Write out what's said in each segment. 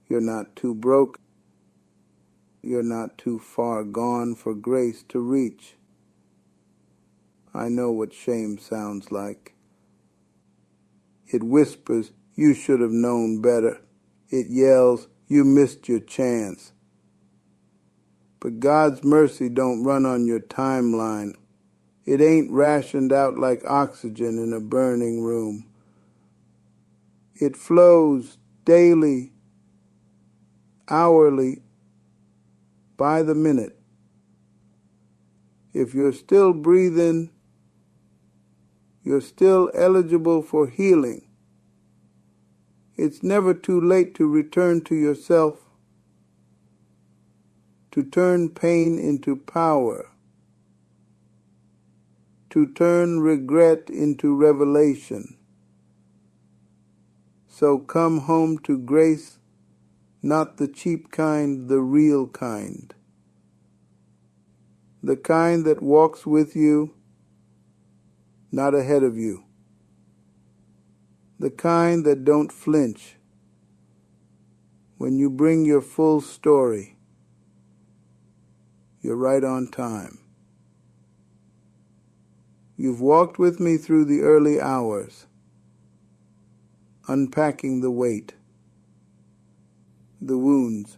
You're not too broke. You're not too far gone for grace to reach. I know what shame sounds like. It whispers, you should have known better. It yells, you missed your chance. But God's mercy don't run on your timeline. It ain't rationed out like oxygen in a burning room. It flows daily, hourly, by the minute. If you're still breathing, you're still eligible for healing. It's never too late to return to yourself, to turn pain into power, to turn regret into revelation. So come home to grace, not the cheap kind, the real kind. The kind that walks with you, not ahead of you. The kind that don't flinch when you bring your full story. You're right on time. You've walked with me through the early hours, unpacking the weight, the wounds,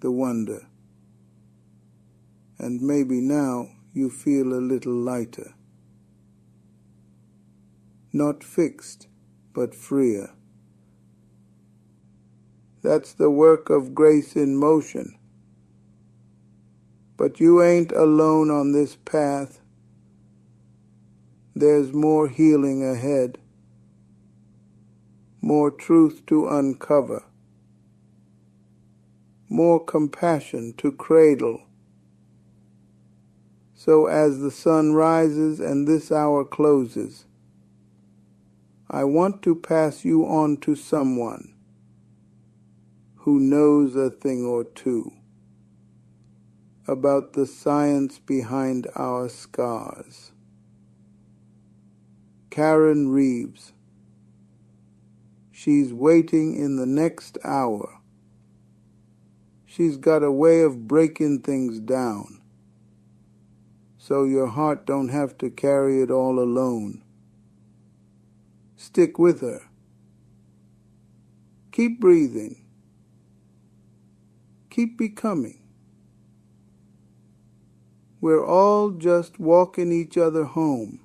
the wonder. And maybe now you feel a little lighter. Not fixed, but freer. That's the work of grace in motion. But you ain't alone on this path. There's more healing ahead, more truth to uncover, more compassion to cradle. So as the sun rises and this hour closes, I want to pass you on to someone who knows a thing or two about the science behind our scars. Karen Reeves. She's waiting in the next hour. She's got a way of breaking things down, so your heart don't have to carry it all alone. Stick with her. Keep breathing. Keep becoming. We're all just walking each other home.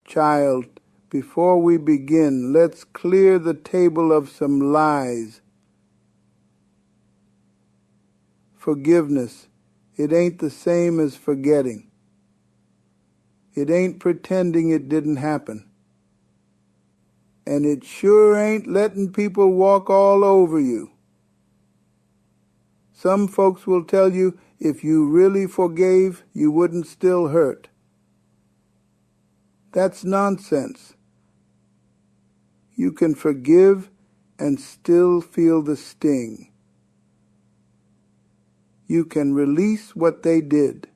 Child, before we begin, let's clear the table of some lies. Forgiveness, it ain't the same as forgetting. It ain't pretending it didn't happen. And it sure ain't letting people walk all over you. Some folks will tell you if you really forgave, you wouldn't still hurt. That's nonsense. You can forgive and still feel the sting. You can release what they did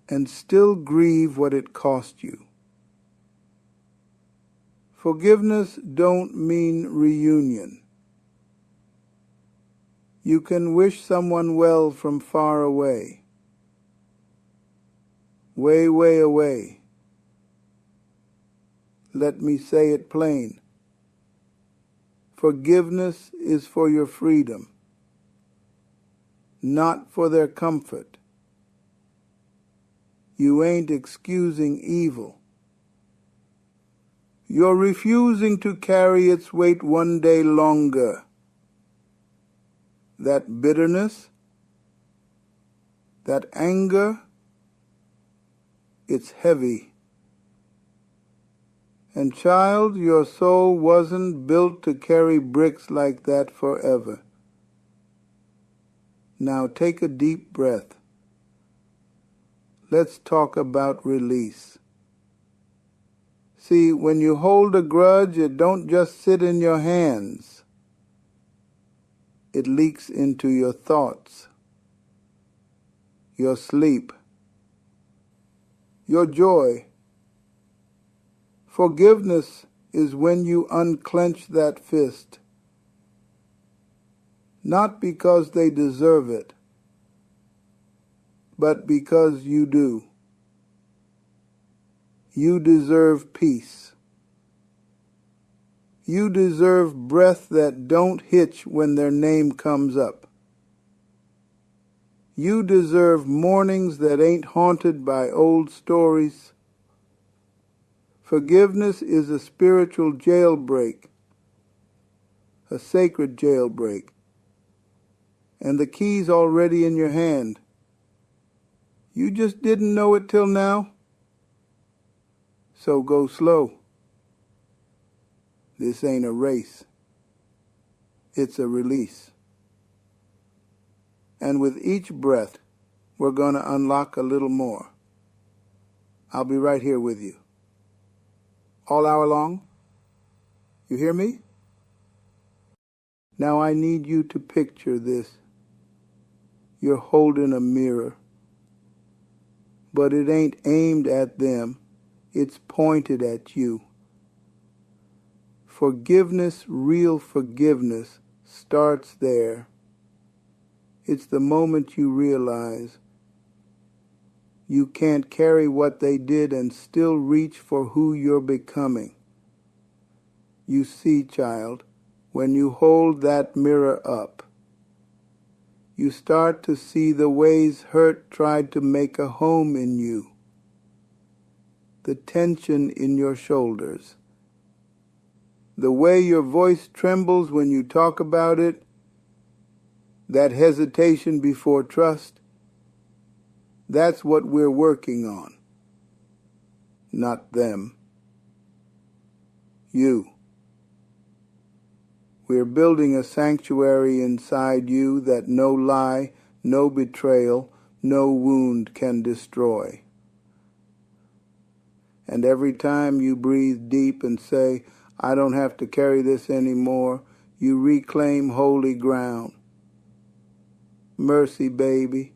and still grieve what it cost you. Forgiveness don't mean reunion. You can wish someone well from far away, way, way away. Let me say it plain. Forgiveness is for your freedom, not for their comfort. You ain't excusing evil. You're refusing to carry its weight one day longer. That bitterness, that anger, it's heavy. And child, your soul wasn't built to carry bricks like that forever. Now take a deep breath. Let's talk about release. See, when you hold a grudge, it don't just sit in your hands. It leaks into your thoughts, your sleep, your joy. Forgiveness is when you unclench that fist, not because they deserve it, but because you do. You deserve peace. You deserve breath that don't hitch when their name comes up. You deserve mornings that ain't haunted by old stories. Forgiveness is a spiritual jailbreak, a sacred jailbreak, and the key's already in your hand. You just didn't know it till now? So go slow. This ain't a race. It's a release. And with each breath, we're going to unlock a little more. I'll be right here with you. All hour long? You hear me? Now I need you to picture this. You're holding a mirror, but it ain't aimed at them. It's pointed at you. Forgiveness, real forgiveness, starts there. It's the moment you realize you can't carry what they did and still reach for who you're becoming. You see, child, when you hold that mirror up, you start to see the ways hurt tried to make a home in you. The tension in your shoulders, the way your voice trembles when you talk about it, that hesitation before trust, that's what we're working on. Not them. You. We're building a sanctuary inside you that no lie, no betrayal, no wound can destroy. And every time you breathe deep and say, I don't have to carry this anymore, you reclaim holy ground. Mercy, baby.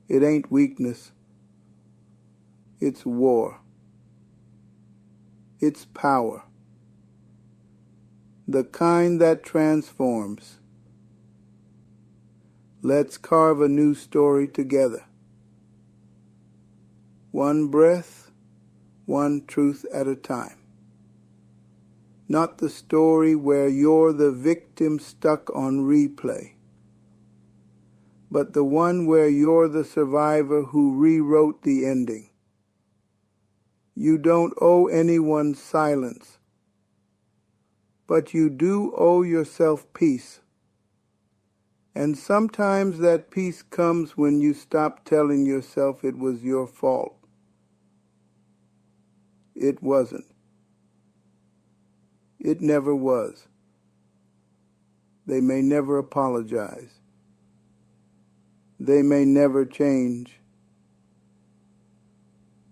It ain't weakness. It's war. It's power. The kind that transforms. Let's carve a new story together. One breath, one truth at a time. Not the story where you're the victim stuck on replay, but the one where you're the survivor who rewrote the ending. You don't owe anyone silence, but you do owe yourself peace. And sometimes that peace comes when you stop telling yourself it was your fault. It wasn't. It never was. They may never apologize. They may never change.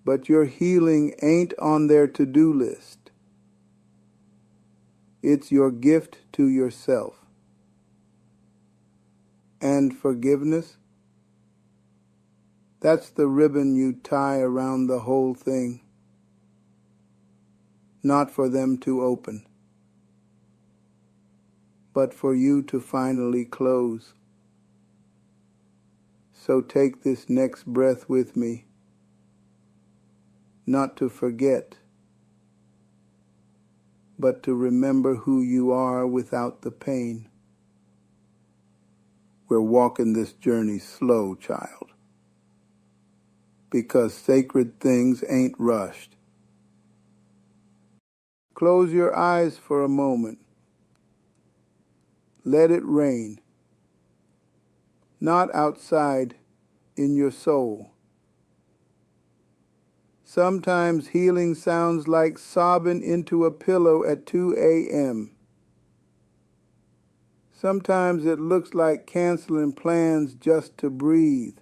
But your healing ain't on their to-do list. It's your gift to yourself. And forgiveness, that's the ribbon you tie around the whole thing. Not for them to open, but for you to finally close. So take this next breath with me, not to forget, but to remember who you are without the pain. We're walking this journey slow, child, because sacred things ain't rushed. Close your eyes for a moment. Let it rain. Not outside, in your soul. Sometimes healing sounds like sobbing into a pillow at 2 a.m. Sometimes it looks like canceling plans just to breathe.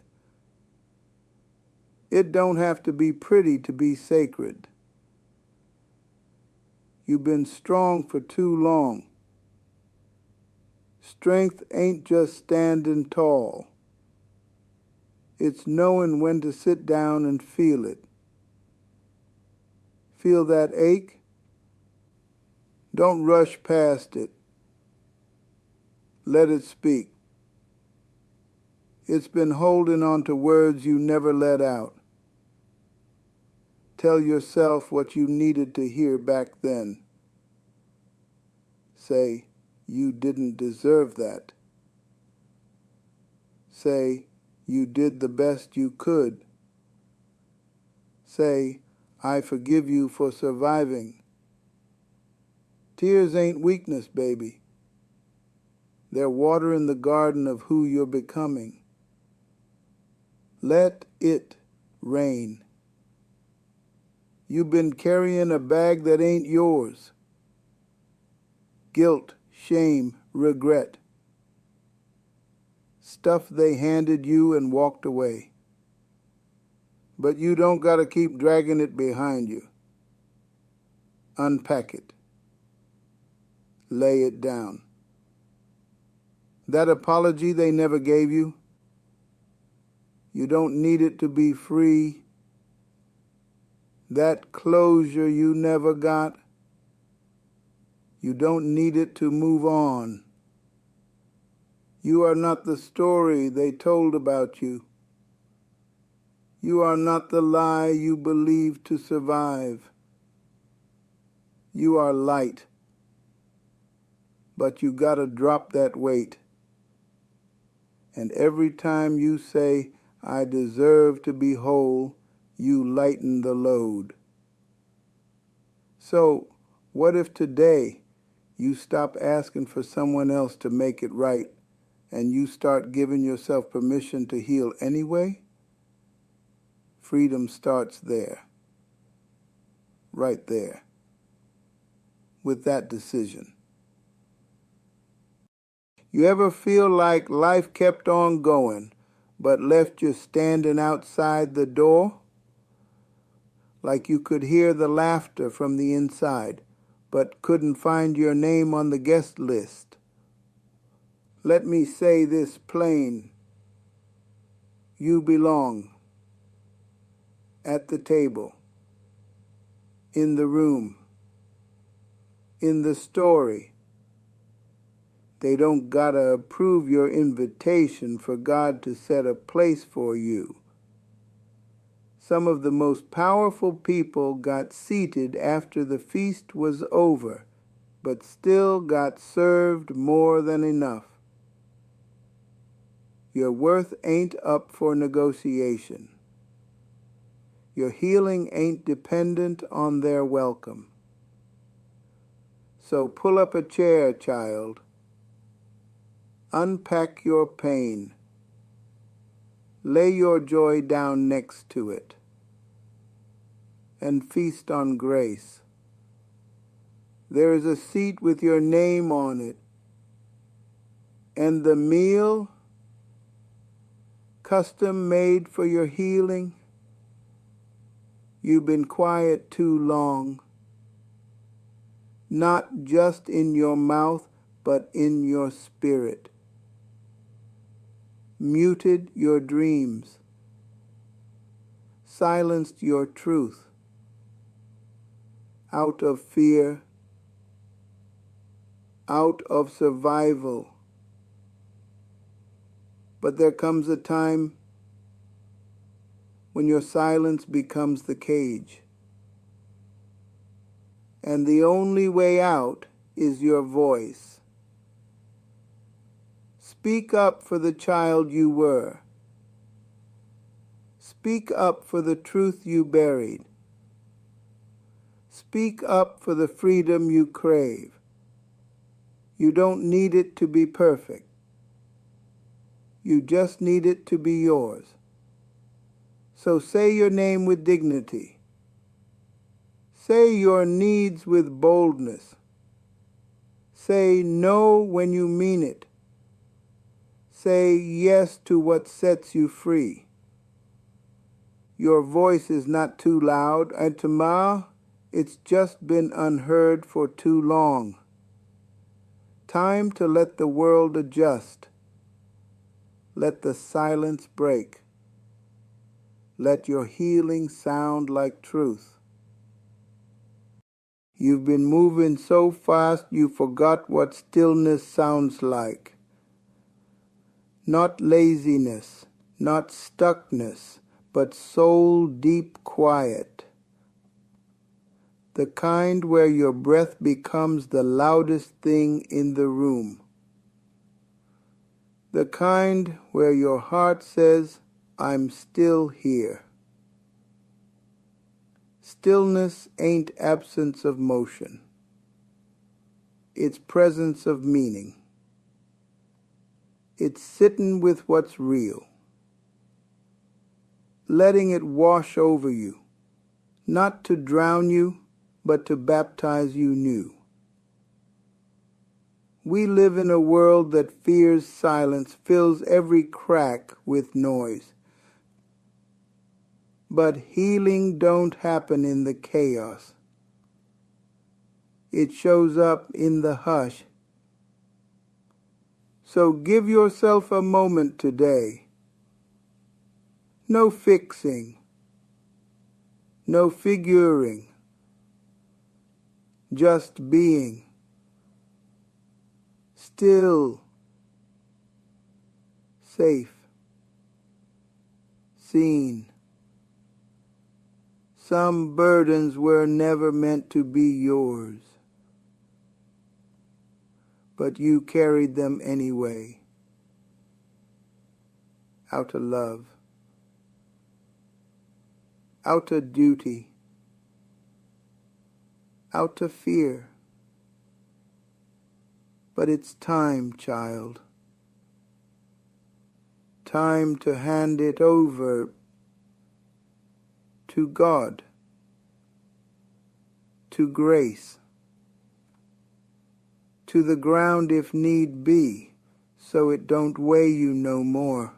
It don't have to be pretty to be sacred. You've been strong for too long. Strength ain't just standing tall. It's knowing when to sit down and feel it. Feel that ache? Don't rush past it. Let it speak. It's been holding on to words you never let out. Tell yourself what you needed to hear back then. Say, you didn't deserve that. Say, you did the best you could. Say, I forgive you for surviving. Tears ain't weakness, baby. They're water in the garden of who you're becoming. Let it rain. You've been carrying a bag that ain't yours. Guilt, shame, regret. Stuff they handed you and walked away. But you don't gotta keep dragging it behind you. Unpack it. Lay it down. That apology they never gave you, you don't need it to be free. That closure you never got, you don't need it to move on. You are not the story they told about you. You are not the lie you believed to survive. You are light, but you gotta drop that weight. And every time you say, I deserve to be whole, you lighten the load. So, what if today you stop asking for someone else to make it right and you start giving yourself permission to heal anyway? Freedom starts there, right there, with that decision. You ever feel like life kept on going, but left you standing outside the door? Like you could hear the laughter from the inside, but couldn't find your name on the guest list? Let me say this plain. You belong at the table, in the room, in the story. They don't gotta approve your invitation for God to set a place for you. Some of the most powerful people got seated after the feast was over, but still got served more than enough. Your worth ain't up for negotiation. Your healing ain't dependent on their welcome. So pull up a chair, child. Unpack your pain. Lay your joy down next to it. And feast on grace. There is a seat with your name on it. And the meal, custom made for your healing. You've been quiet too long. Not just in your mouth, but in your spirit. Muted your dreams. Silenced your truth. Out of fear. Out of survival. But there comes a time when your silence becomes the cage. And the only way out is your voice. Speak up for the child you were. Speak up for the truth you buried. Speak up for the freedom you crave. You don't need it to be perfect. You just need it to be yours. So say your name with dignity. Say your needs with boldness. Say no when you mean it. Say yes to what sets you free. Your voice is not too loud, and tomorrow it's just been unheard for too long. Time to let the world adjust. Let the silence break. Let your healing sound like truth. You've been moving so fast you forgot what stillness sounds like. Not laziness, not stuckness, but soul deep quiet. The kind where your breath becomes the loudest thing in the room. The kind where your heart says, I'm still here. Stillness ain't absence of motion. It's presence of meaning. It's sitting with what's real. Letting it wash over you, not to drown you, but to baptize you new. We live in a world that fears silence, fills every crack with noise. But healing don't happen in the chaos. It shows up in the hush. So give yourself a moment today. No fixing, no figuring, just being. Still, safe, seen. Some burdens were never meant to be yours, but you carried them anyway, out of love, out of duty, out of fear. But it's time, child. Time to hand it over to God, to grace, to the ground if need be, so it don't weigh you no more.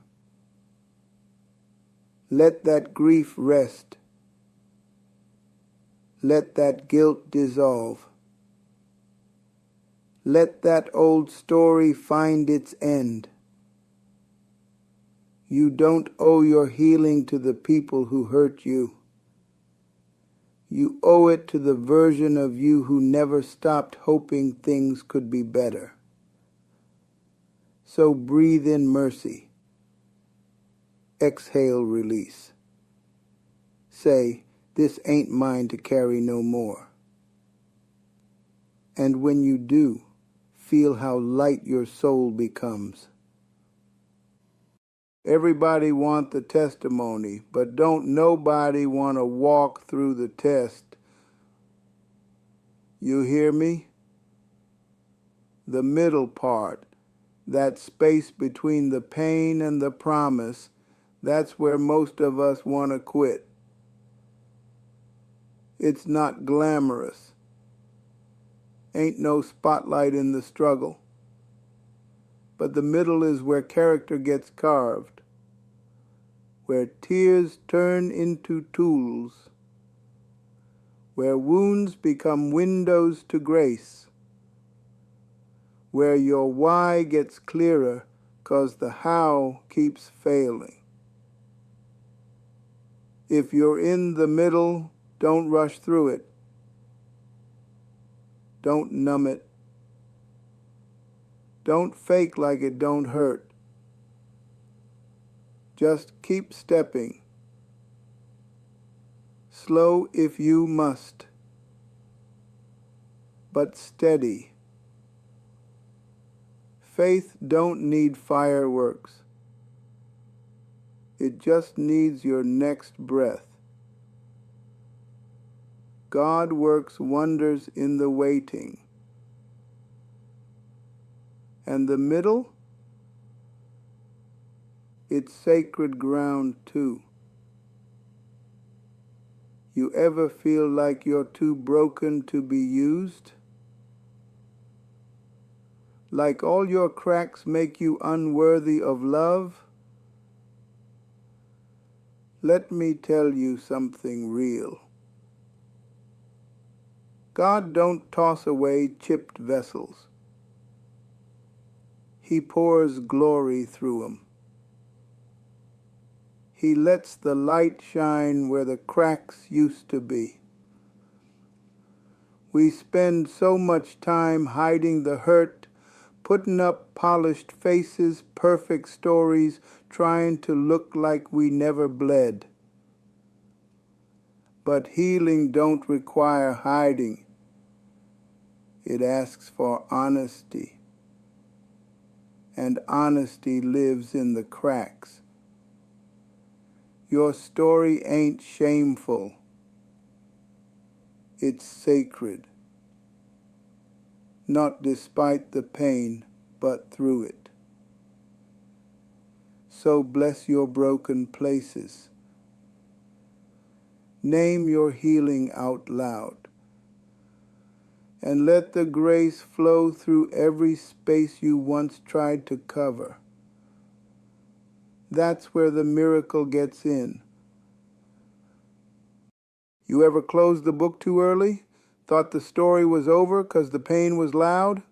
Let that grief rest. Let that guilt dissolve. Let that old story find its end. You don't owe your healing to the people who hurt you. You owe it to the version of you who never stopped hoping things could be better. So breathe in mercy. Exhale release. Say, this ain't mine to carry no more. And when you do, feel how light your soul becomes. Everybody want the testimony, but don't nobody want to walk through the test. You hear me? The middle part, that space between the pain and the promise, that's where most of us want to quit. It's not glamorous. Ain't no spotlight in the struggle. But the middle is where character gets carved, where tears turn into tools, where wounds become windows to grace, where your why gets clearer 'cause the how keeps failing. If you're in the middle, don't rush through it. Don't numb it. Don't fake like it don't hurt. Just keep stepping. Slow if you must, but steady. Faith don't need fireworks. It just needs your next breath. God works wonders in the waiting. And the middle? It's sacred ground too. You ever feel like you're too broken to be used? Like all your cracks make you unworthy of love? Let me tell you something real. God don't toss away chipped vessels. He pours glory through them. He lets the light shine where the cracks used to be. We spend so much time hiding the hurt, putting up polished faces, perfect stories, trying to look like we never bled. But healing don't require hiding. It asks for honesty. And honesty lives in the cracks. Your story ain't shameful. It's sacred. Not despite the pain, but through it. So bless your broken places. Name your healing out loud. And let the grace flow through every space you once tried to cover. That's where the miracle gets in. You ever closed the book too early? Thought the story was over because the pain was loud?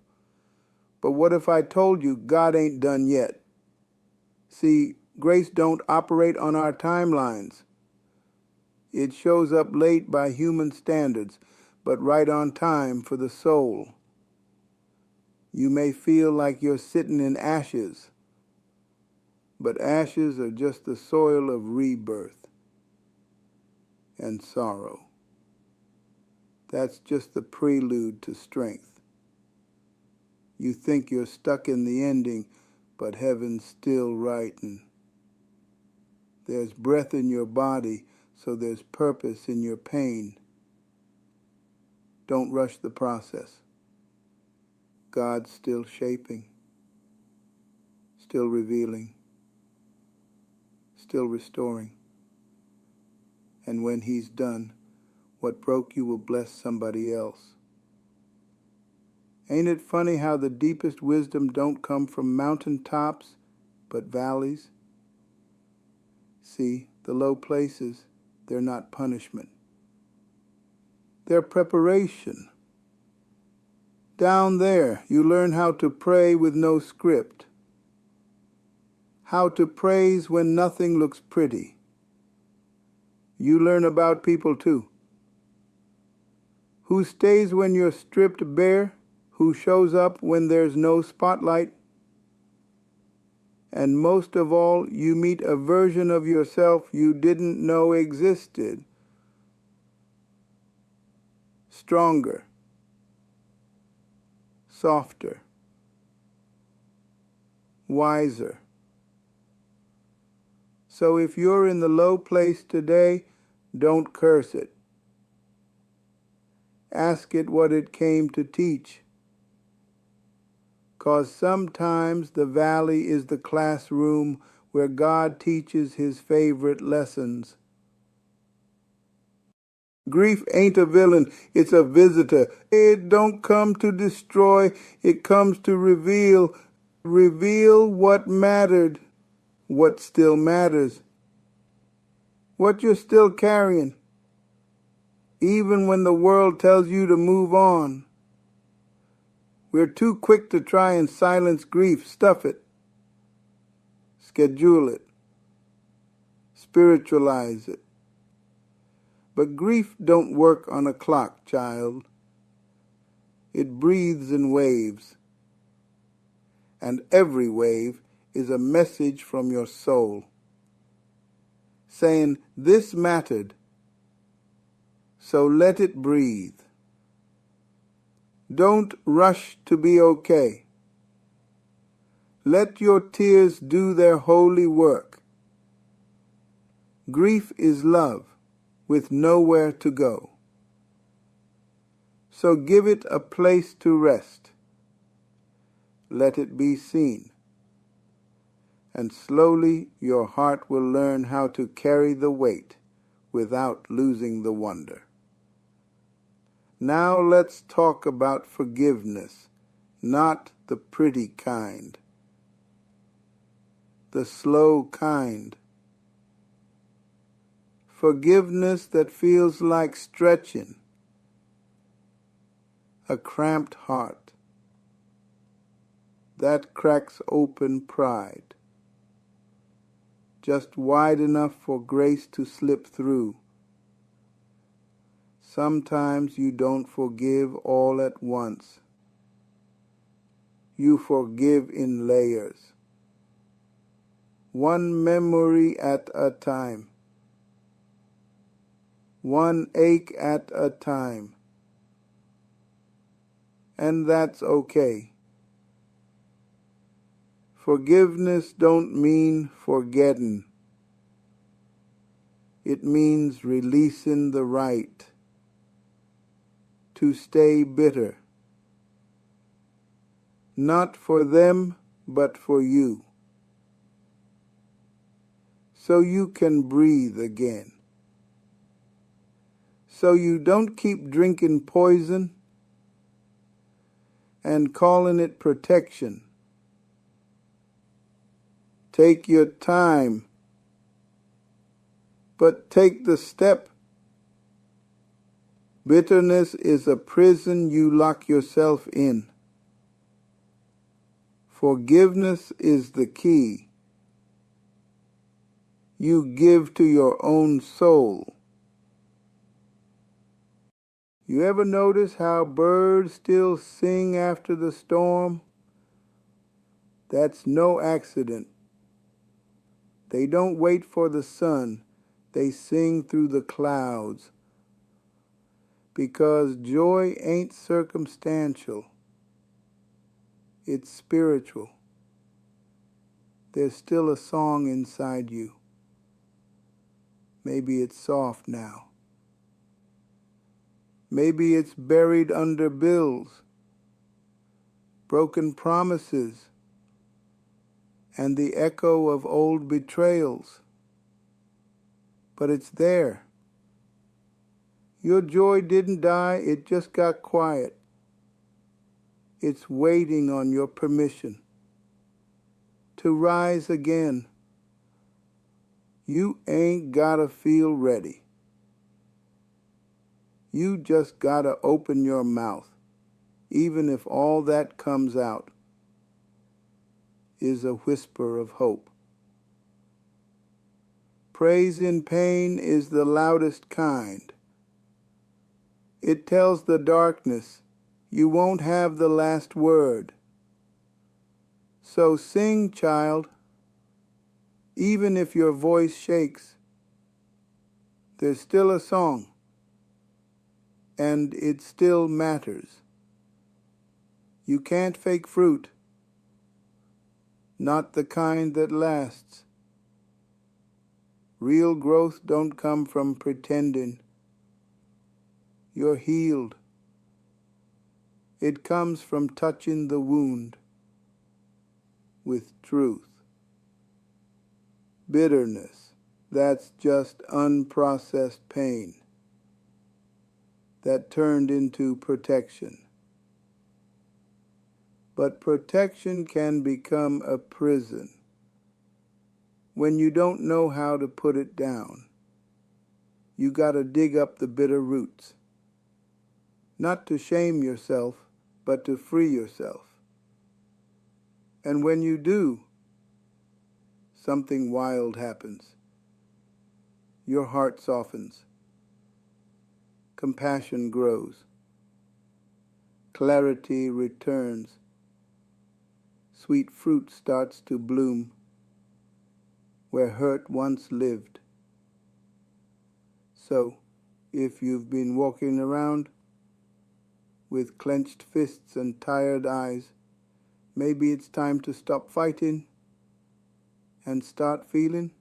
But what if I told you God ain't done yet? See, grace don't operate on our timelines. It shows up late by human standards, but right on time for the soul. You may feel like you're sitting in ashes, but ashes are just the soil of rebirth and sorrow. That's just the prelude to strength. You think you're stuck in the ending, but heaven's still writing. There's breath in your body, so there's purpose in your pain. Don't rush the process. God's still shaping, still revealing, still restoring. And when He's done, what broke you will bless somebody else. Ain't it funny how the deepest wisdom don't come from mountaintops, but valleys? See, the low places, they're not punishment. They're preparation. Down there, you learn how to pray with no script. How to praise when nothing looks pretty. You learn about people too. Who stays when you're stripped bare? Who shows up when there's no spotlight? And most of all, you meet a version of yourself you didn't know existed. Stronger, softer, wiser. So if you're in the low place today, don't curse it. Ask it what it came to teach. 'Cause sometimes the valley is the classroom where God teaches His favorite lessons. Grief ain't a villain, it's a visitor. It don't come to destroy, it comes to reveal. Reveal what mattered, what still matters, what you're still carrying, even when the world tells you to move on. We're too quick to try and silence grief, stuff it, schedule it, spiritualize it. But grief don't work on a clock, child. It breathes in waves. And every wave is a message from your soul, saying, this mattered, so let it breathe. Don't rush to be okay. Let your tears do their holy work. Grief is love with nowhere to go. So give it a place to rest. Let it be seen. And slowly your heart will learn how to carry the weight without losing the wonder. Now let's talk about forgiveness, not the pretty kind, the slow kind. Forgiveness that feels like stretching a cramped heart that cracks open pride, just wide enough for grace to slip through, Sometimes you don't forgive all at once. You forgive in layers, one memory at a time, one ache at a time. And that's okay. Forgiveness don't mean forgetting. It means releasing the right to stay bitter, not for them, but for you, so you can breathe again, so you don't keep drinking poison and calling it protection. Take your time, but take the step. Bitterness is a prison you lock yourself in. Forgiveness is the key you give to your own soul. You ever notice how birds still sing after the storm? That's no accident. They don't wait for the sun. They sing through the clouds. Because joy ain't circumstantial. It's spiritual. There's still a song inside you. Maybe it's soft now. Maybe it's buried under bills, broken promises, and the echo of old betrayals. But it's there. Your joy didn't die, it just got quiet. It's waiting on your permission to rise again. You ain't gotta feel ready. You just gotta open your mouth, even if all that comes out is a whisper of hope. Praise in pain is the loudest kind. It tells the darkness you won't have the last word. So sing, child. Even if your voice shakes, there's still a song, and it still matters. You can't fake fruit, not the kind that lasts. Real growth don't come from pretending you're healed. It comes from touching the wound with truth. Bitterness, that's just unprocessed pain that turned into protection. But protection can become a prison when you don't know how to put it down. You gotta dig up the bitter roots, not to shame yourself, but to free yourself. And when you do, something wild happens. Your heart softens. Compassion grows. Clarity returns. Sweet fruit starts to bloom where hurt once lived. So, if you've been walking around with clenched fists and tired eyes, maybe it's time to stop fighting and start feeling.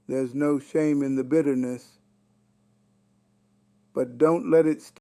There's no shame in the bitterness, but don't let it